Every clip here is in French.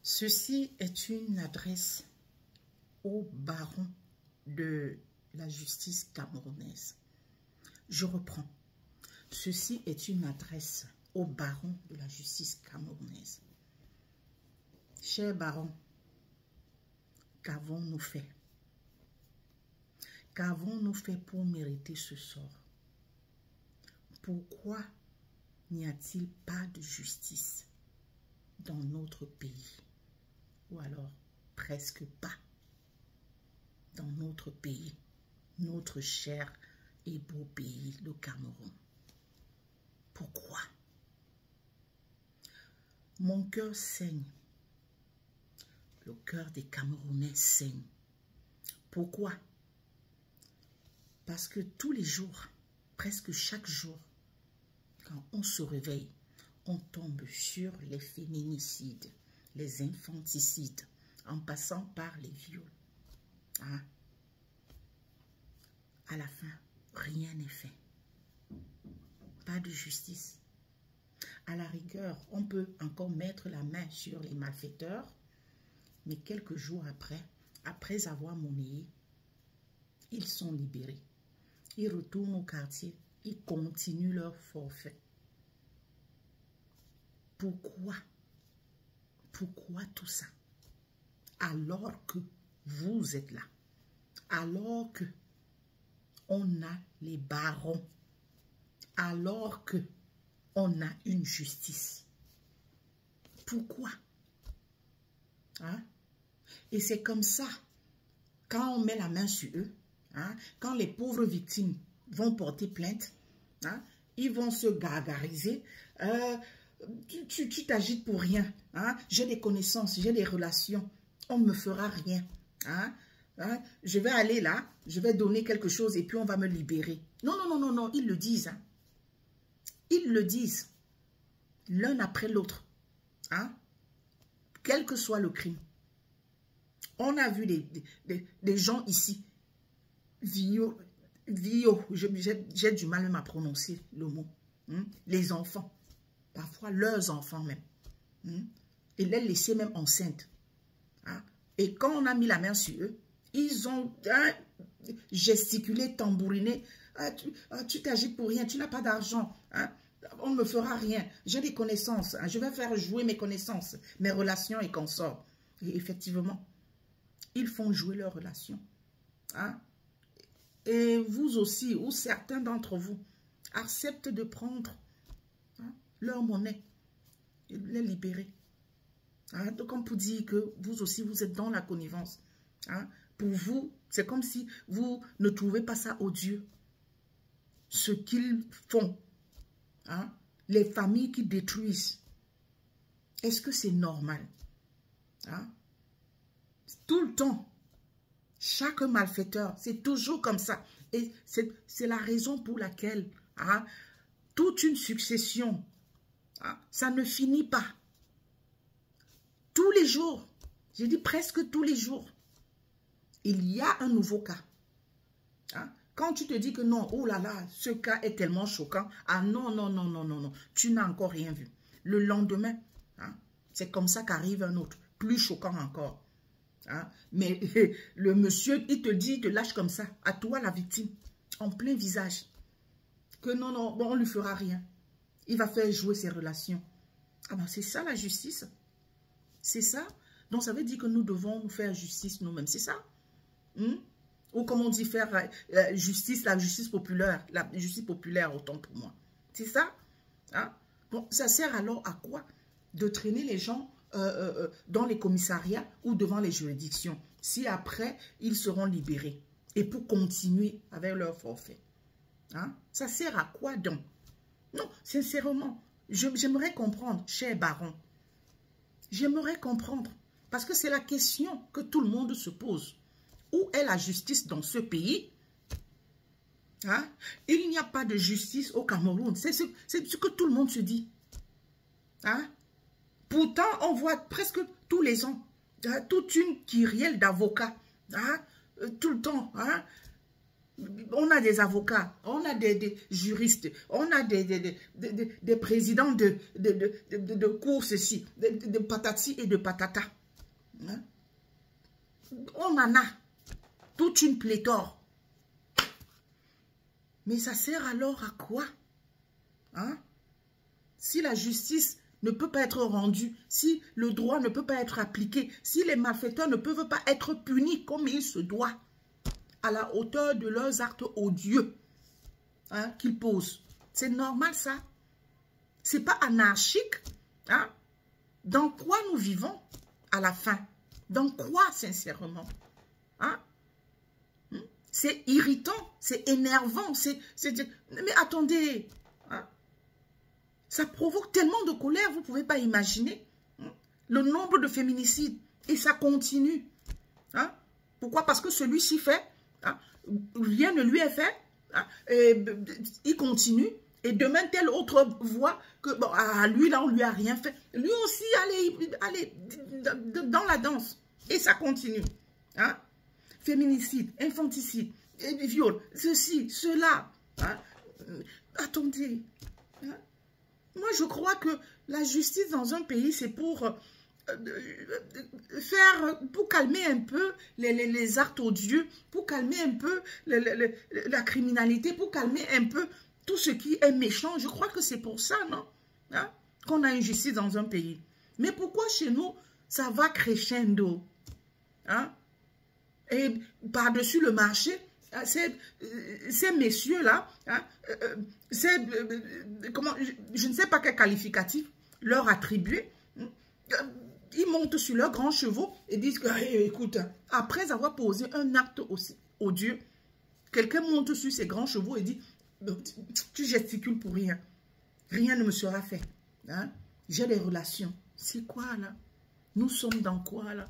Ceci est une adresse au baron de la justice camerounaise. Je reprends. Ceci est une adresse au baron de la justice camerounaise. Cher baron, qu'avons-nous fait? Qu'avons-nous fait pour mériter ce sort? Pourquoi n'y a-t-il pas de justice dans notre pays? Ou alors presque pas dans notre pays, notre cher et beau pays, le Cameroun. Pourquoi? Mon cœur saigne. Le cœur des Camerounais saigne. Pourquoi? Parce que tous les jours, presque chaque jour, quand on se réveille, on tombe sur les féminicides, les infanticides, en passant par les viols. Hein? À la fin, rien n'est fait. Pas de justice. À la rigueur, on peut encore mettre la main sur les malfaiteurs, mais quelques jours après avoir monnayé, ils sont libérés. Ils retournent au quartier, ils continuent leur forfait. Pourquoi? Pourquoi tout ça? Alors que vous êtes là, alors que on a les barons, alors que on a une justice. Pourquoi? Hein? Et c'est comme ça, quand on met la main sur eux, hein, quand les pauvres victimes vont porter plainte, hein, ils vont se gargariser. Tu t'agites pour rien. Hein? J'ai des connaissances, j'ai des relations. On ne me fera rien. Hein? Hein? Je vais aller là, je vais donner quelque chose et puis on va me libérer. Non, non, non, non, non, ils le disent. Hein? Ils le disent. L'un après l'autre. Hein? Quel que soit le crime. On a vu des gens ici. J'ai du mal même à prononcer le mot. Hein? Les enfants. Parfois leurs enfants même. Et les laisser même enceintes. Hein? Et quand on a mis la main sur eux, ils ont gesticulé, tambouriné. Tu t'agites pour rien, tu n'as pas d'argent. Hein? On ne me fera rien. J'ai des connaissances. Hein? Je vais faire jouer mes connaissances, mes relations et consorts. Et effectivement, ils font jouer leurs relations. Hein? Et vous aussi, ou certains d'entre vous, acceptent de prendre leur monnaie et les libérer. Hein? Donc, comme pour dire que vous aussi, vous êtes dans la connivence. Hein? Pour vous, c'est comme si vous ne trouvez pas ça odieux. Ce qu'ils font. Hein? Les familles qui détruisent. Est-ce que c'est normal? Hein? Tout le temps. Chaque malfaiteur, c'est toujours comme ça. Et c'est la raison pour laquelle toute une succession, ça ne finit pas. Tous les jours, j'ai dit presque tous les jours, il y a un nouveau cas. Quand tu te dis que non, oh là là, ce cas est tellement choquant. Ah non, non, non, non, non, non, tu n'as encore rien vu. Le lendemain, c'est comme ça qu'arrive un autre, plus choquant encore. Mais le monsieur, il te dit, il te lâche comme ça, à toi la victime, en plein visage. Que non, non, bon, on ne lui fera rien. Il va faire jouer ses relations. Ah ben c'est ça la justice. C'est ça. Donc ça veut dire que nous devons nous faire justice nous-mêmes. C'est ça. Ou comme on dit, faire justice, la justice populaire. La justice populaire, autant pour moi. C'est ça. Bon, ça sert alors à quoi? De traîner les gens dans les commissariats ou devant les juridictions. Si après, ils seront libérés. Et pour continuer avec leur forfait. Ça sert à quoi donc? Non, sincèrement, j'aimerais comprendre, cher baron. J'aimerais comprendre. Parce que c'est la question que tout le monde se pose. Où est la justice dans ce pays? Il n'y a pas de justice au Cameroun. C'est ce que tout le monde se dit. Pourtant, on voit presque tous les ans toute une kyrielle d'avocats. Tout le temps. On a des avocats, on a des juristes, on a des présidents de cours, ceci, de patati et de patata. Hein? On en a toute une pléthore. Mais ça sert alors à quoi? Hein? Si la justice ne peut pas être rendue, si le droit ne peut pas être appliqué, si les malfaiteurs ne peuvent pas être punis comme il se doit, à la hauteur de leurs actes odieux, hein, qu'ils posent. C'est normal ça? C'est pas anarchique? Hein? Dans quoi nous vivons à la fin? Dans quoi, sincèrement? Hein? C'est irritant, c'est énervant, mais attendez, hein? Ça provoque tellement de colère, vous ne pouvez pas imaginer. Hein? Le nombre de féminicides, et ça continue. Hein? Pourquoi? Parce que celui-ci fait, hein? Rien ne lui est fait, hein? Il continue, et demain, telle autre voit que, bon, à lui, là, on ne lui a rien fait. Lui aussi, allez dans la danse, et ça continue. Hein? Féminicide, infanticide, viol, ceci, cela. Hein? Attendez. Hein? Moi, je crois que la justice dans un pays, c'est pour calmer un peu les actes odieux, pour calmer un peu la criminalité, pour calmer un peu tout ce qui est méchant. Je crois que c'est pour ça, non? Hein? Qu'on a une justice dans un pays. Mais pourquoi chez nous, ça va crescendo? Hein? Et par-dessus le marché, ces messieurs-là, hein, je ne sais pas quel qualificatif leur attribuer, ils montent sur leurs grands chevaux et disent que, hey, écoute, après avoir posé un acte aussi odieux, quelqu'un monte sur ses grands chevaux et dit, tu gesticules pour rien, rien ne me sera fait. Hein? J'ai des relations. C'est quoi là? Nous sommes dans quoi là?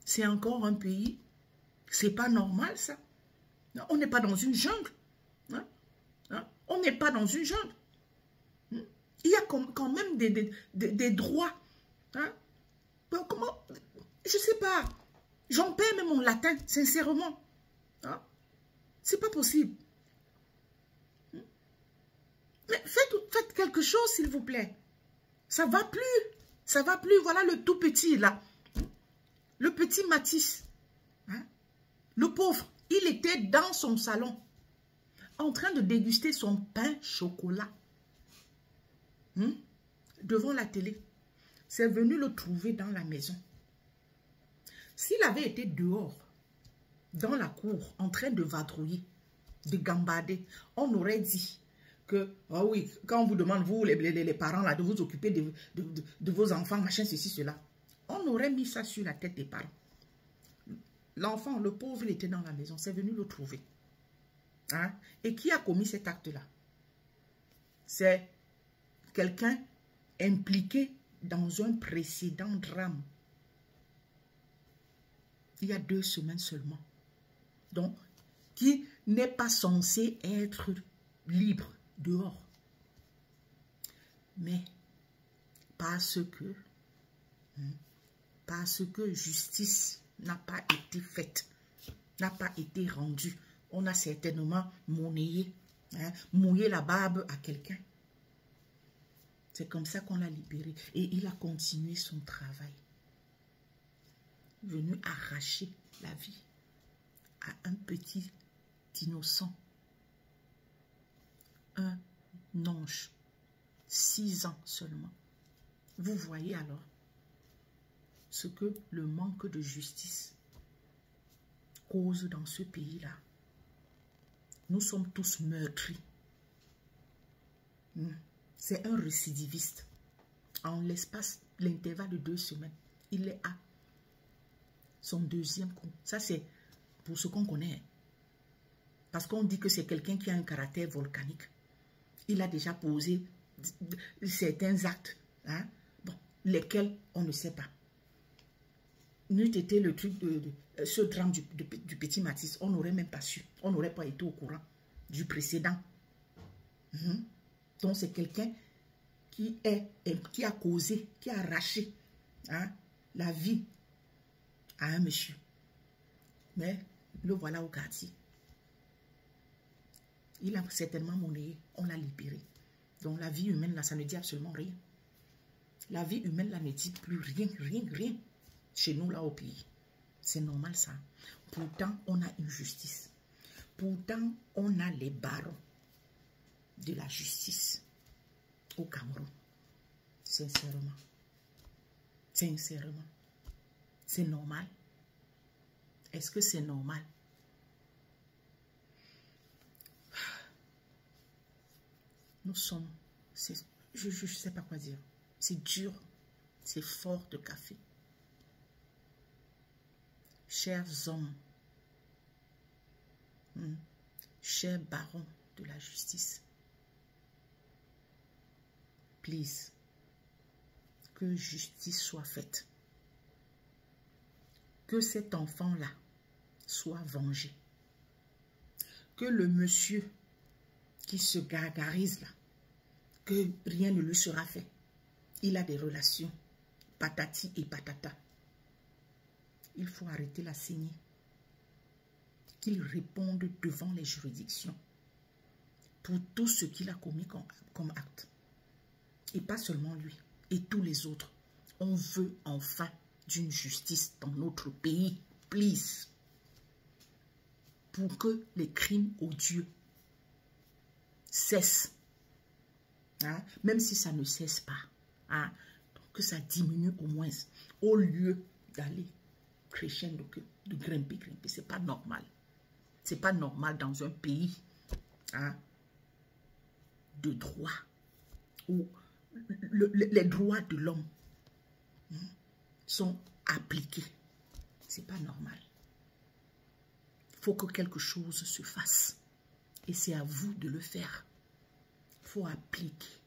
C'est encore un pays? C'est pas normal ça? On n'est pas dans une jungle. Hein? Hein? On n'est pas dans une jungle. Il y a quand même des droits. Hein? Comment? Je ne sais pas. J'en perds même mon latin, sincèrement. Hein? C'est pas possible. Mais faites quelque chose, s'il vous plaît. Ça va plus. Ça va plus. Voilà le tout petit, là. Le petit Matisse. Hein? Le pauvre, il était dans son salon, en train de déguster son pain chocolat. Devant la télé. C'est venu le trouver dans la maison. S'il avait été dehors, dans la cour, en train de vadrouiller, de gambader, on aurait dit que, ah oui, quand on vous demande, vous, les parents, là, de vous occuper de vos enfants, machin, ceci, cela, on aurait mis ça sur la tête des parents. L'enfant, le pauvre, il était dans la maison, c'est venu le trouver. Hein? Et qui a commis cet acte-là? C'est quelqu'un impliqué dans un précédent drame. Il y a 2 semaines seulement. Donc, qui n'est pas censé être libre dehors. Mais parce que justice n'a pas été faite, n'a pas été rendue, on a certainement monnayé, hein, mouillé la barbe à quelqu'un. C'est comme ça qu'on l'a libéré. Et il a continué son travail. Venu arracher la vie à un petit innocent. Un ange. 6 ans seulement. Vous voyez alors ce que le manque de justice cause dans ce pays-là. Nous sommes tous meurtris. C'est un récidiviste. En l'espace, l'intervalle de 2 semaines, il est à son 2e coup. Ça, c'est pour ce qu'on connaît. Parce qu'on dit que c'est quelqu'un qui a un caractère volcanique. Il a déjà posé certains actes, hein, bon, lesquels on ne sait pas. N'eût été le truc de ce drame du petit Matisse, on n'aurait même pas su. On n'aurait pas été au courant du précédent. Donc, c'est quelqu'un qui a causé, qui a arraché, hein, la vie à un monsieur. Mais le voilà au quartier. Il a certainement monnayé. On l'a libéré. Donc la vie humaine, là, ça ne dit absolument rien. La vie humaine, là, ne dit plus rien, rien. Chez nous, là, au pays. C'est normal, ça. Pourtant, on a une justice. Pourtant, on a les barons de la justice au Cameroun. Sincèrement. Sincèrement. C'est normal. Est-ce que c'est normal? Nous sommes... Je ne sais pas quoi dire. C'est dur. C'est fort de café. Chers hommes, chers barons de la justice, please, que justice soit faite. Que cet enfant-là soit vengé. Que le monsieur qui se gargarise là, que rien ne lui sera fait. Il a des relations, patati et patata. Il faut arrêter la saignée. Qu'il réponde devant les juridictions pour tout ce qu'il a commis comme acte. Et pas seulement lui, et tous les autres. On veut enfin d'une justice dans notre pays, please. Pour que les crimes odieux cessent. Hein? Même si ça ne cesse pas. Hein? Que ça diminue au moins. Au lieu d'aller crescendo, de grimper. C'est pas normal. C'est pas normal dans un pays de droit où les droits de l'homme sont appliqués. C'est pas normal. Il faut que quelque chose se fasse. Et c'est à vous de le faire. Il faut appliquer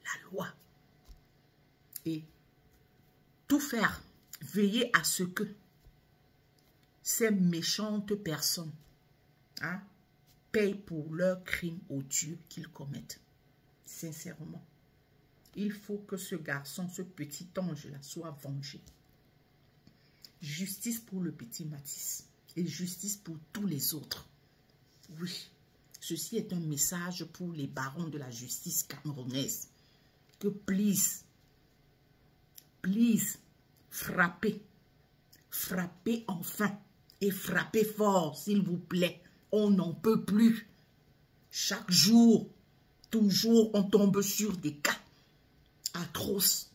la loi. Et tout faire. Veiller à ce que ces méchantes personnes payent pour leurs crimes odieux qu'ils commettent. Sincèrement. Il faut que ce garçon, ce petit ange-là, soit vengé. Justice pour le petit Mathis. Et justice pour tous les autres. Oui. Ceci est un message pour les barons de la justice camerounaise. Que please, frappez. Frappez enfin. Et frappez fort, s'il vous plaît. On n'en peut plus. Chaque jour, toujours, on tombe sur des cas atroces.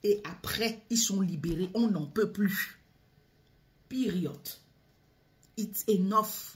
Et après, ils sont libérés. On n'en peut plus. Period. It's enough.